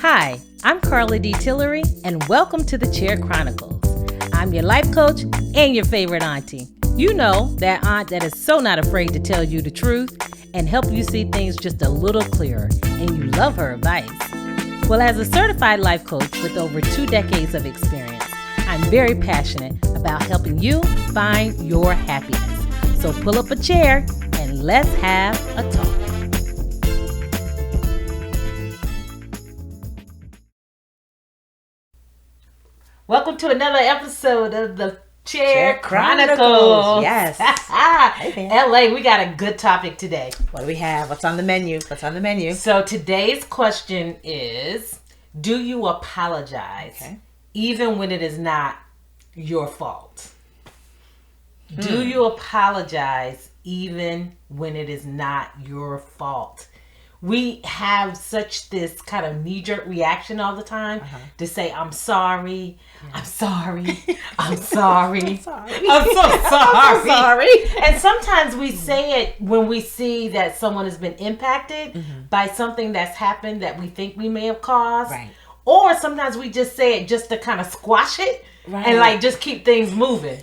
Hi, I'm Carla D. Tillery, and welcome to the Chair Chronicles. I'm your life coach and your favorite auntie. You know, that aunt that is so not afraid to tell you the truth and help you see things just a little clearer, and you love her advice. Well, as a certified life coach with over 2 decades of experience, I'm very passionate about helping you find your happiness. So pull up a chair and let's have a talk. Welcome to another episode of the Chair Chronicles. Yes. LA, we got a good topic today. What do we have? What's on the menu? So today's question is, do you apologize even when it is not your fault? Do you apologize even when it is not your fault? We have such this kind of knee-jerk reaction all the time to say, I'm sorry, I'm sorry, I'm sorry, I'm so sorry. And sometimes we say it when we see that someone has been impacted by something that's happened that we think we may have caused. Right. Or sometimes we just say it just to kind of squash it and just keep things moving.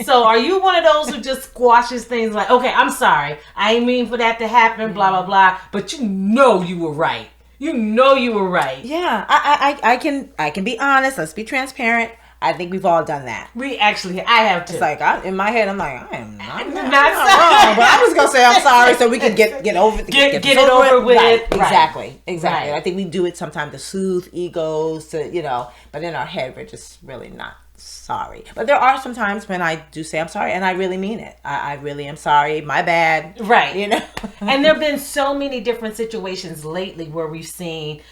So are you one of those who just squashes things like, okay, I'm sorry, I ain't mean for that to happen, blah, blah, blah, but you know you were right. You know you were right. Yeah, I can be honest. Let's be transparent. I think we've all done that. I have to. It's like, in my head, I'm like, I am not sorry. wrong, but I'm just going to say I'm sorry so we can get it over with. Right. Exactly. Right. I think we do it sometimes to soothe egos, but in our head, we're just really not sorry. But there are some times when I do say I'm sorry, and I really mean it. I really am sorry. My bad. Right. And there have been so many different situations lately where we've seen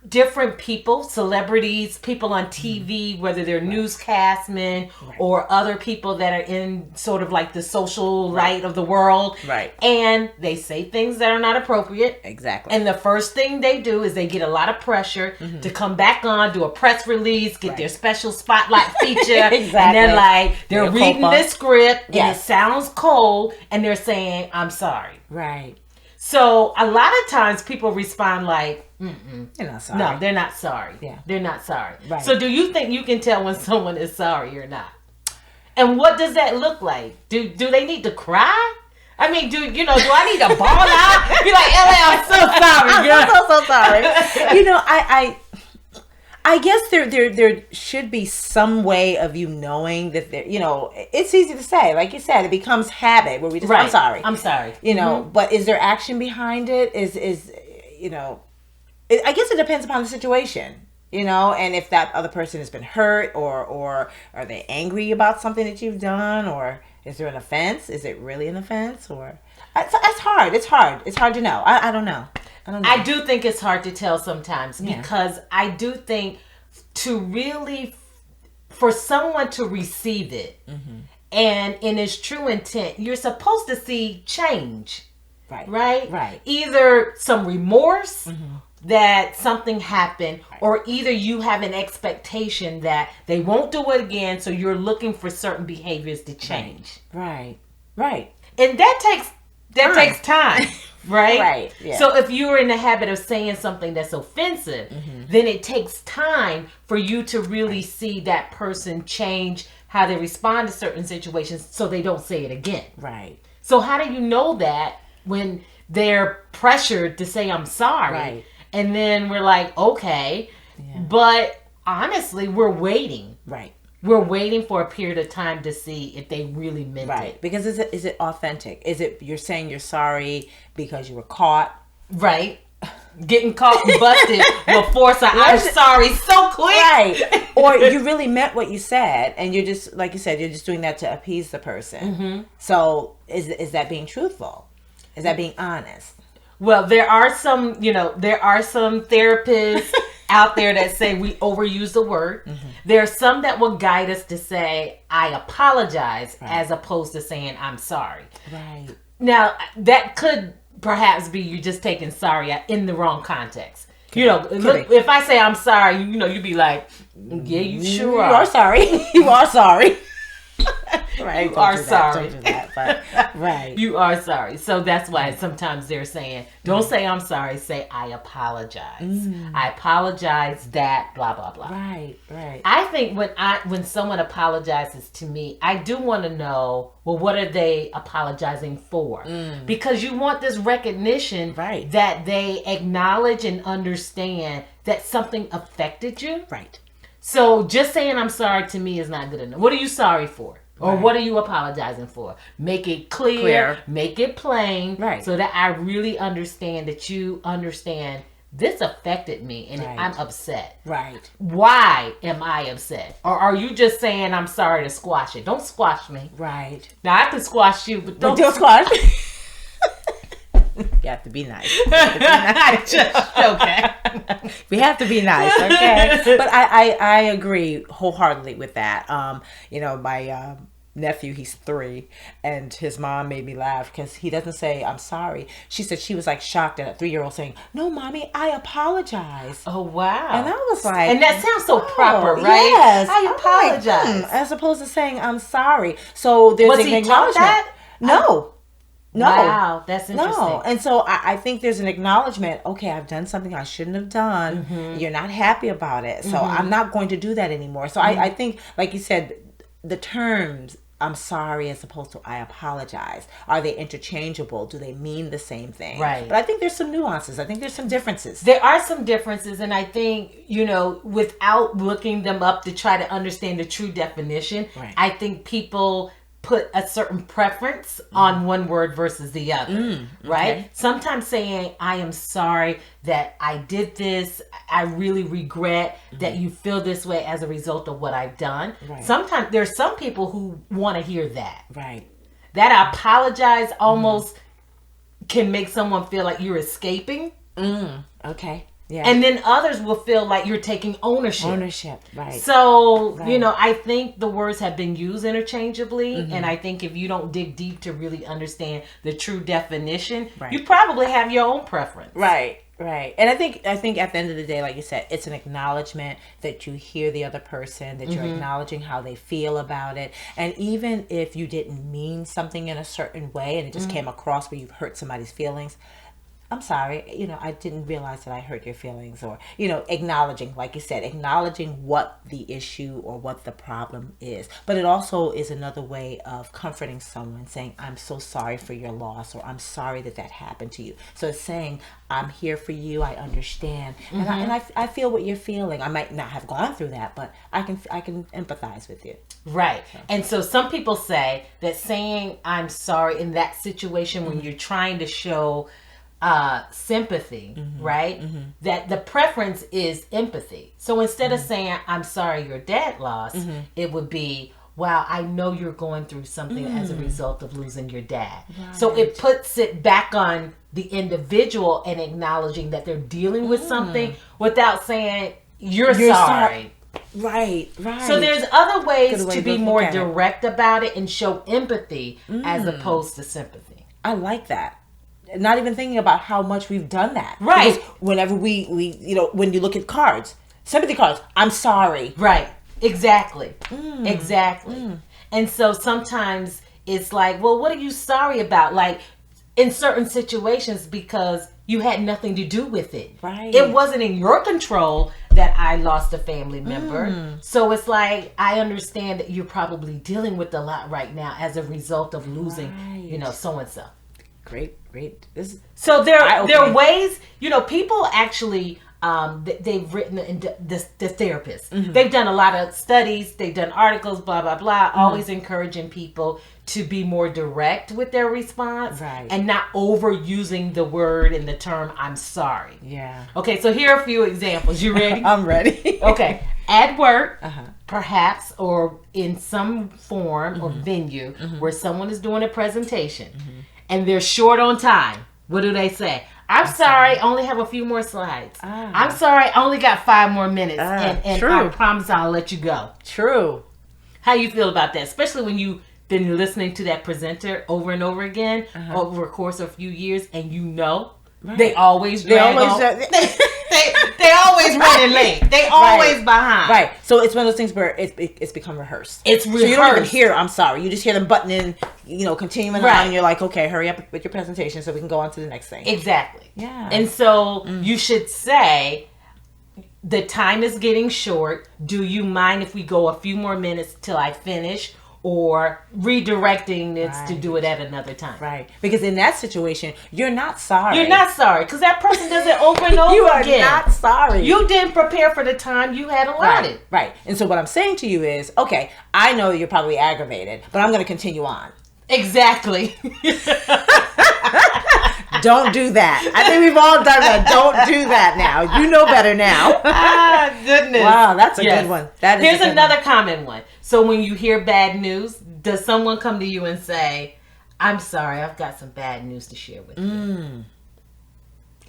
different people, celebrities, people on TV, whether they're newscastmen or other people that are in sort of like the social light of the world. Right. And they say things that are not appropriate. Exactly. And the first thing they do is they get a lot of pressure to come back on, do a press release, get their special spotlight feature. Exactly. And they're reading this script and it sounds cold and they're saying, I'm sorry. Right. So a lot of times people respond like, they're not sorry. No, they're not sorry. Yeah. They're not sorry. Right. So do you think you can tell when someone is sorry or not? And what does that look like? Do they need to cry? I mean, do I need to bawl out? Be like, LA, I'm so sorry. I'm so sorry. I guess there should be some way of you knowing that it's easy to say, like you said, it becomes habit where we just I'm sorry. But is there action behind it? I guess it depends upon the situation, and if that other person has been hurt or are they angry about something that you've done, or is there an offense? Is it really an offense? Or it's hard. It's hard to know. I don't know. I do think it's hard to tell sometimes because I do think for someone to receive it and in its true intent, you're supposed to see change. Right. Either some remorse that something happened, or either you have an expectation that they won't do it again, so you're looking for certain behaviors to change. Right. And that takes time. Right? Yeah. So if you're in the habit of saying something that's offensive, then it takes time for you to really see that person change how they respond to certain situations so they don't say it again. Right. So how do you know that when they're pressured to say I'm sorry? Right. And then we're like, okay, but honestly, we're waiting. Right. We're waiting for a period of time to see if they really meant it. Because is it authentic? Is it you're saying you're sorry because you were caught? Right. Getting caught and busted will force I'm sorry so quick. Right. Or you really meant what you said and you're just, like you said, you're just doing that to appease the person. So is that being truthful? Is that being honest? Well, there are some therapists out there that say we overuse the word. There are some that will guide us to say, I apologize, as opposed to saying, I'm sorry. Right. Now, that could perhaps be you just taking sorry in the wrong context. If I say I'm sorry, you'd be like, yeah, you sure are. You are sorry. You are sorry. Right. You are sorry. Don't do that, but right. You are sorry. So that's why sometimes they're saying, don't say I'm sorry, say I apologize. I apologize that blah blah blah. Right, right. I think when someone apologizes to me, I do want to know, well, what are they apologizing for? Because you want this recognition that they acknowledge and understand that something affected you. Right. So just saying I'm sorry to me is not good enough. What are you sorry for? Or what are you apologizing for? Make it clear. Make it plain, so that I really understand that you understand this affected me and I'm upset. Right. Why am I upset? Or are you just saying I'm sorry to squash it? Don't squash me. Right. Now I can squash you, but don't squash me. You have to be nice. Just joking. We have to be nice, okay? But I agree wholeheartedly with that. My nephew, he's 3, and his mom made me laugh because he doesn't say I'm sorry. She said she was like shocked at a 3-year-old saying, "No, mommy, I apologize." Oh wow! And I was like, and that sounds so proper, right? Yes, I apologize, as opposed to saying I'm sorry. So there's was an he taught that? No. No. Wow, that's interesting. No. And so I think there's an acknowledgement, okay, I've done something I shouldn't have done. You're not happy about it. So I'm not going to do that anymore. So I think, like you said, the terms I'm sorry as opposed to I apologize, are they interchangeable? Do they mean the same thing? Right. But I think there's some nuances. I think there's some differences. There are some differences. And I think, without looking them up to try to understand the true definition, I think people put a certain preference on one word versus the other, right? Okay. Sometimes saying, I am sorry that I did this. I really regret that you feel this way as a result of what I've done. Right. Sometimes there's some people who want to hear that. Right. That I apologize almost can make someone feel like you're escaping. Okay. Yeah. And then others will feel like you're taking ownership. Right. So, I think the words have been used interchangeably. And I think if you don't dig deep to really understand the true definition, you probably have your own preference. Right. Right. And I think at the end of the day, like you said, it's an acknowledgement that you hear the other person, that you're acknowledging how they feel about it. And even if you didn't mean something in a certain way and it just came across where you've hurt somebody's feelings, I'm sorry, I didn't realize that I hurt your feelings, or, acknowledging, like you said, acknowledging what the issue or what the problem is. But it also is another way of comforting someone, saying, I'm so sorry for your loss, or I'm sorry that happened to you. So it's saying, I'm here for you, I understand. And I feel what you're feeling. I might not have gone through that, but I can empathize with you. Right. And so some people say that saying I'm sorry in that situation when you're trying to show sympathy, right? That the preference is empathy. So instead of saying, I'm sorry your dad lost, it would be, wow, I know you're going through something as a result of losing your dad. Right. So it puts it back on the individual and acknowledging that they're dealing with something without saying, you're sorry. Right. So there's other ways to be more direct about it and show empathy as opposed to sympathy. I like that. Not even thinking about how much we've done that. Right. Because whenever we when you look at cards, sympathy cards, I'm sorry. Right. Exactly. Exactly. And so sometimes it's like, well, what are you sorry about? Like in certain situations because you had nothing to do with it. Right. It wasn't in your control that I lost a family member. So it's like, I understand that you're probably dealing with a lot right now as a result of losing, so-and-so. Great. So there are ways, people actually, they've written, the therapists, they've done a lot of studies, they've done articles, blah, blah, blah, always encouraging people to be more direct with their response and not overusing the word and the term, I'm sorry. Yeah. Okay, so here are a few examples. You ready? I'm ready. Okay. At work, perhaps, or in some form or venue where someone is doing a presentation and they're short on time. What do they say? I'm sorry, I only have a few more slides. I'm sorry, I only got 5 more minutes. And I promise I'll let you go. True. How you feel about that? Especially when you've been listening to that presenter over and over again over a course of a few years and they always drag on. they always running late. They always behind. Right. So it's one of those things where it's become rehearsed. It's rehearsed. So you don't even hear, I'm sorry. You just hear them buttoning, continuing on, and you're like, okay, hurry up with your presentation so we can go on to the next thing. Exactly. Yeah. And so you should say, the time is getting short. Do you mind if we go a few more minutes till I finish? Or redirecting it to do it at another time. Right. Because in that situation, you're not sorry. You're not sorry. Because that person does it over and over you are again. Not sorry. You didn't prepare for the time you had allotted. Right. And so what I'm saying to you is, okay, I know you're probably aggravated, but I'm going to continue on. Exactly. Don't do that. I think we've all done that. Don't do that now. You know better now. Goodness. Wow, that's a good one. Here's another common one. So when you hear bad news, does someone come to you and say, I'm sorry, I've got some bad news to share with you?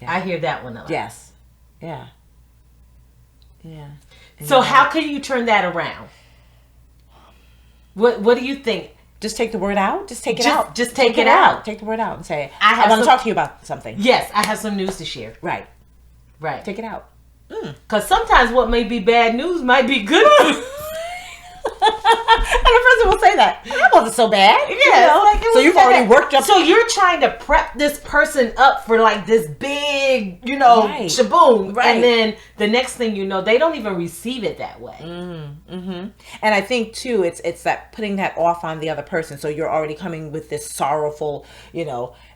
Yeah. I hear that one a lot. Yes. Yeah. Yeah. So how can you turn that around? What do you think? Just take the word out. Just take it out. Just take it out. Take the word out and say, I want to talk to you about something. Yes, I have some news to share. Right. Take it out. Because sometimes what may be bad news might be good news. And the person will say that. That wasn't so bad. Yeah. So you've already worked up. So you're trying to prep this person up for like this big, shaboom. Right. And then the next thing you know, they don't even receive it that way. And I think too, it's that putting that off on the other person. So you're already coming with this sorrowful,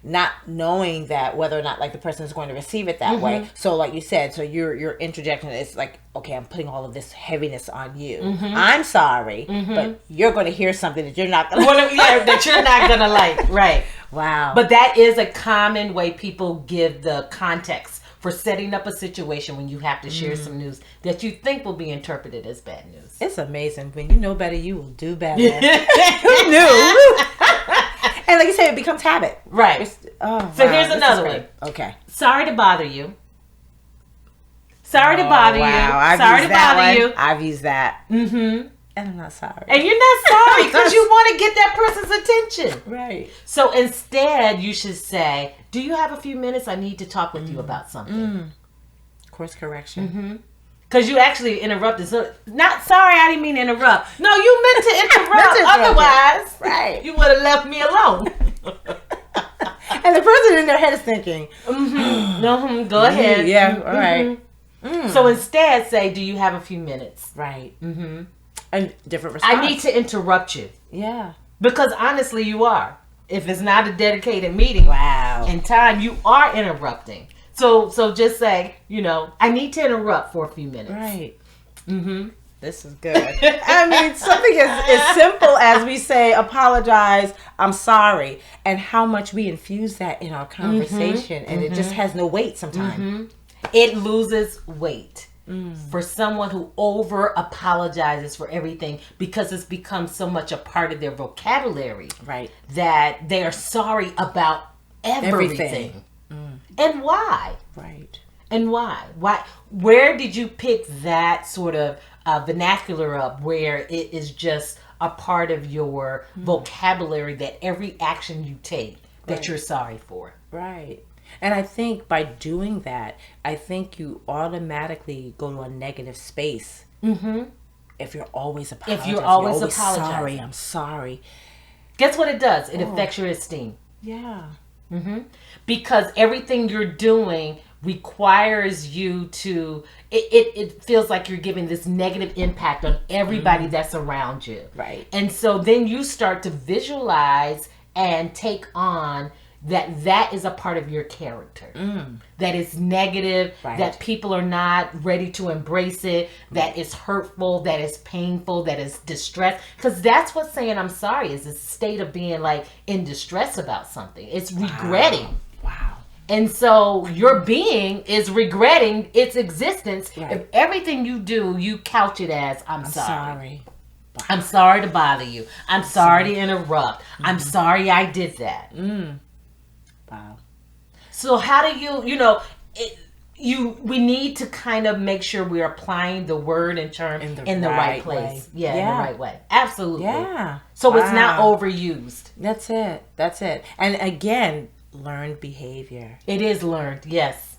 not knowing that whether or not like the person is going to receive it that way. So like you said, so you're interjecting. It's like, okay, I'm putting all of this heaviness on you. I'm sorry, but you're going to hear something that you're not going to that you're not going to like. Right. Wow. But that is a common way people give the context for setting up a situation when you have to share some news that you think will be interpreted as bad news. It's amazing. When you know better, you will do better. Who knew? And like you say, it becomes habit. Right. So here's another one. Okay. Sorry to bother you. Sorry to bother you. Sorry to bother you. I've used that. And I'm not sorry. And you're not sorry because you want to get that person's attention. Right. So instead, you should say, do you have a few minutes? I need to talk with you about something. Course correction. Because you actually interrupted. So, not sorry, I didn't mean to interrupt. No, you meant to interrupt. Otherwise, you would have left me alone. And the person in their head is thinking, go ahead. Yeah, all right. So instead, say, do you have a few minutes? Right. And different response. I need to interrupt you. Yeah. Because honestly, you are. If it's not a dedicated meeting in time, you are interrupting. So just say, I need to interrupt for a few minutes. Right. This is good. I mean, something as simple as we say, apologize, I'm sorry, and how much we infuse that in our conversation, and it just has no weight sometimes. It loses weight for someone who over apologizes for everything because it's become so much a part of their vocabulary. Right. That they are sorry about everything. And why? Right. And why? Where did you pick that sort of vernacular up where it is just a part of your vocabulary that every action you take that you're sorry for? Right. And I think by doing that, I think you automatically go to a negative space. If you're always apologizing. If you're always apologizing. Sorry, I'm sorry. Guess what it does? It affects your esteem. Yeah. Because everything you're doing requires you to, it feels like you're giving this negative impact on everybody that's around you. Right. And so then you start to visualize and take on that is a part of your character. That is negative, that people are not ready to embrace it, that is hurtful, that is painful, that is distressed. Because that's what saying I'm sorry is, a state of being like in distress about something. It's regretting. Wow. And so your being is regretting its existence. If everything you do, you couch it as I'm sorry. I'm sorry to bother you. I'm sorry to interrupt. I'm sorry I did that. Wow. So how do we need to kind of make sure we're applying the word and term in the right place. Yeah, in the right way. Absolutely. Yeah. So it's not overused. That's it. And again, learned behavior. It is learned, yes.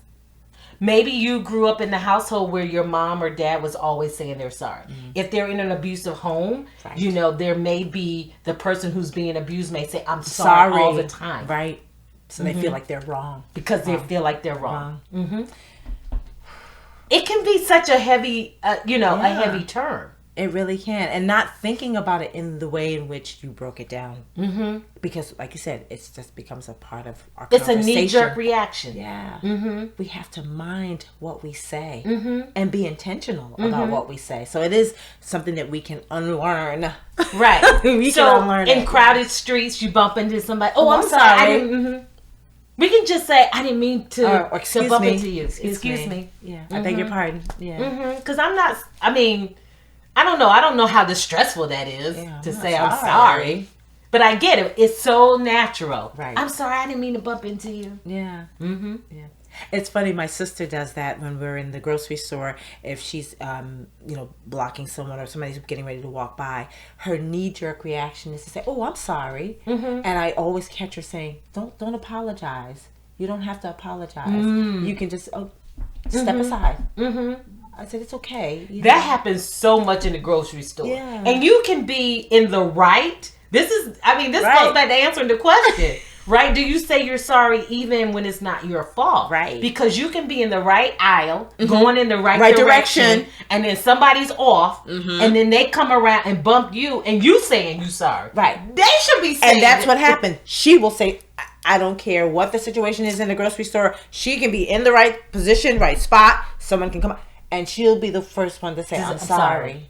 Maybe you grew up in the household where your mom or dad was always saying they're sorry. If they're in an abusive home, you know, there may be the person who's being abused may say, I'm sorry all the time. Right. So they feel like they're wrong. Because they feel like they're wrong. It can be such a heavy, a heavy term. It really can. And not thinking about it in the way in which you broke it down. Because, like you said, it just becomes a part of our conversation. It's a knee-jerk reaction. Yeah. We have to mind what we say and be intentional about what we say. So it is something that we can unlearn. Right. We can unlearn in crowded streets, you bump into somebody. Oh, I'm sorry. I didn't... We can just say, I didn't mean to, to bump into you. Excuse me. Yeah. I beg your pardon. Yeah. Because I'm not... I mean... I don't know. I don't know how distressful that is to say I'm sorry. But I get it. It's so natural. Right. I'm sorry. I didn't mean to bump into you. Yeah. Yeah. It's funny. My sister does that when we're in the grocery store. If she's, blocking someone or somebody's getting ready to walk by, her knee-jerk reaction is to say, "Oh, I'm sorry." And I always catch her saying, "Don't apologize. You don't have to apologize. You can just step aside." I said, it's okay. That happens so much in the grocery store. Yeah. And you can be in the right. This goes back to answering the question. Right? Do you say you're sorry even when it's not your fault? Right. Because you can be in the right aisle, going in the right direction, and then somebody's off, and then they come around and bump you, and you saying you sorry. Right. They should be saying And that's what happened. She will say, I don't care what the situation is in the grocery store. She can be in the right position, right spot. Someone can come up. And she'll be the first one to say, I'm sorry.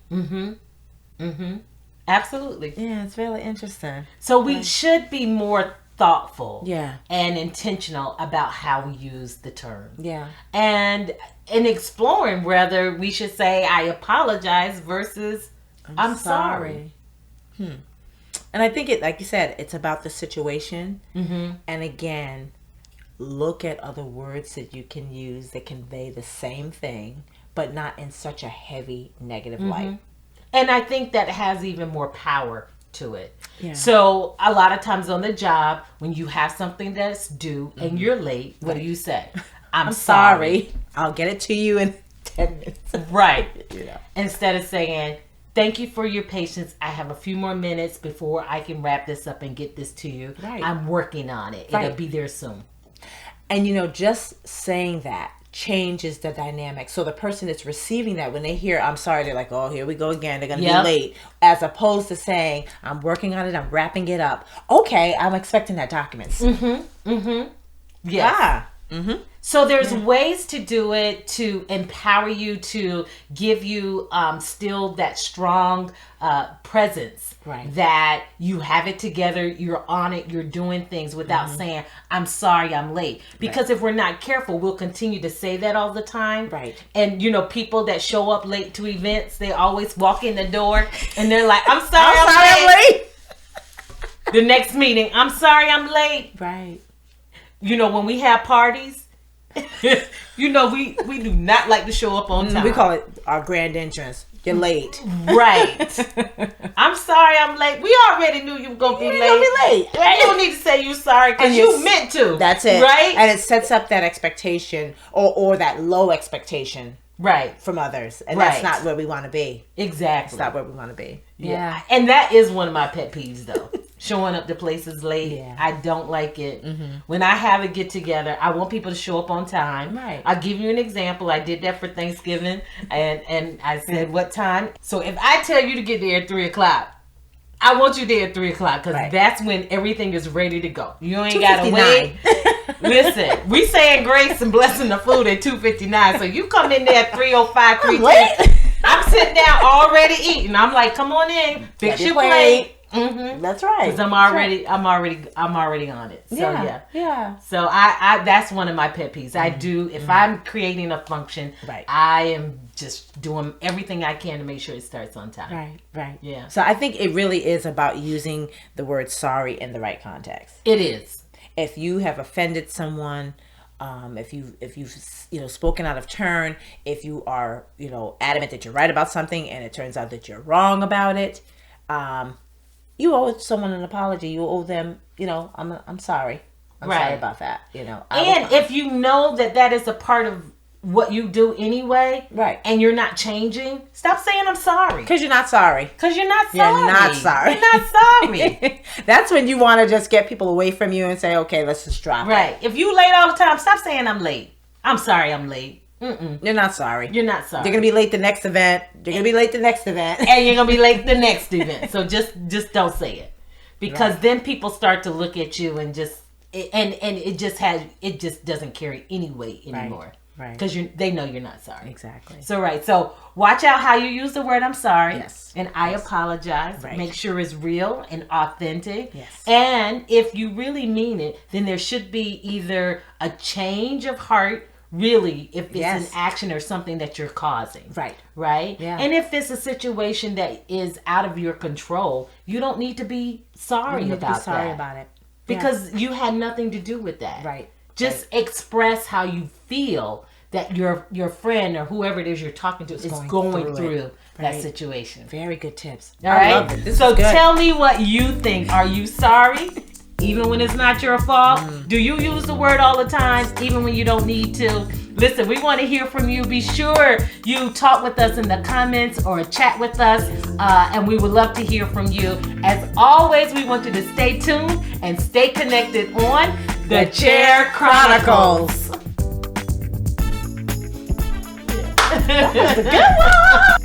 Absolutely. Yeah, it's really interesting. So we should be more thoughtful and intentional about how we use the term. Yeah. And in exploring whether we should say, I apologize versus I'm sorry. And I think like you said, it's about the situation. And again, look at other words that you can use that convey the same thing, but not in such a heavy negative light. And I think that has even more power to it. Yeah. So a lot of times on the job, when you have something that's due and you're late, what do you say? I'm sorry. I'll get it to you in 10 minutes. Right. Instead of saying, thank you for your patience. I have a few more minutes before I can wrap this up and get this to you. Right. I'm working on it. It'll be there soon. And just saying that changes the dynamic. So the person that's receiving that, when they hear I'm sorry, they're like, oh, here we go again. They're going to be late. As opposed to saying, I'm working on it. I'm wrapping it up. Okay, I'm expecting that documents. Yes. So there's ways to do it to empower you, to give you still that strong presence. Right. That you have it together, you're on it, you're doing things without saying, I'm sorry, I'm late. Because if we're not careful, we'll continue to say that all the time. Right. And, people that show up late to events, they always walk in the door and they're like, I'm sorry, I'm late. The next meeting, I'm sorry, I'm late. Right. When we have parties, we do not like to show up on time. We call it our grand entrance. You're late. Right. I'm sorry I'm late. We already knew you were going to be late. You're going to be late. You don't need to say you're sorry because you meant to. That's it. Right? And it sets up that expectation or that low expectation. Right. From others. And that's not where we want to be. Exactly. That's not where we want to be. Yeah. And that is one of my pet peeves, though. Showing up to places late. Yeah. I don't like it. When I have a get together, I want people to show up on time. Right. I'll give you an example. I did that for Thanksgiving and I said what time. So if I tell you to get there at 3:00, I want you there at 3:00 because that's when everything is ready to go. You ain't gotta wait. Listen, we saying grace and blessing the food at 2:59. So you come in there at 3:05, 3:10. I'm sitting down already eating. I'm like, come on in, fix your plate. That's right. Because I'm already on it. So yeah. So I that's one of my pet peeves. I do if I'm creating a function, I am just doing everything I can to make sure it starts on time. Right. Yeah. So I think it really is about using the word sorry in the right context. It is. If you have offended someone, if you've spoken out of turn, if you are adamant that you're right about something and it turns out that you're wrong about it, you owe someone an apology. You owe them, I'm sorry. I'm sorry about that. And if you know that is a part of what you do anyway, right, and you're not changing, stop saying I'm sorry. Because you're not sorry. Because you're not sorry. You're not sorry. You're not sorry. That's when you want to just get people away from you and say, okay, let's just drop it. If you late all the time, stop saying I'm late. I'm sorry I'm late. You're not sorry. You're not sorry. You're going to be late the next event. You're going to be late the next event. And you're going to be late the next event. So just don't say it. Because then people start to look at you and just, and it just doesn't carry any weight anymore. Right. Because they know you're not sorry. Exactly. So watch out how you use the word I'm sorry. Yes. And I apologize. Right. Make sure it's real and authentic. Yes. And if you really mean it, then there should be either a change of heart, really, if it's an action or something that you're causing. Right. Right? Yeah. And if it's a situation that is out of your control, you don't need to be sorry about it. Because you had nothing to do with that. Right. Just express how you feel that your friend or whoever it is you're talking to is going through that situation. Very good tips. All right. I love it. So tell me what you think. Are you sorry? Even when it's not your fault? Do you use the word all the time, even when you don't need to? Listen, we want to hear from you. Be sure you talk with us in the comments or chat with us, and we would love to hear from you. As always, we want you to stay tuned and stay connected on The Chair Chronicles. That was a good one.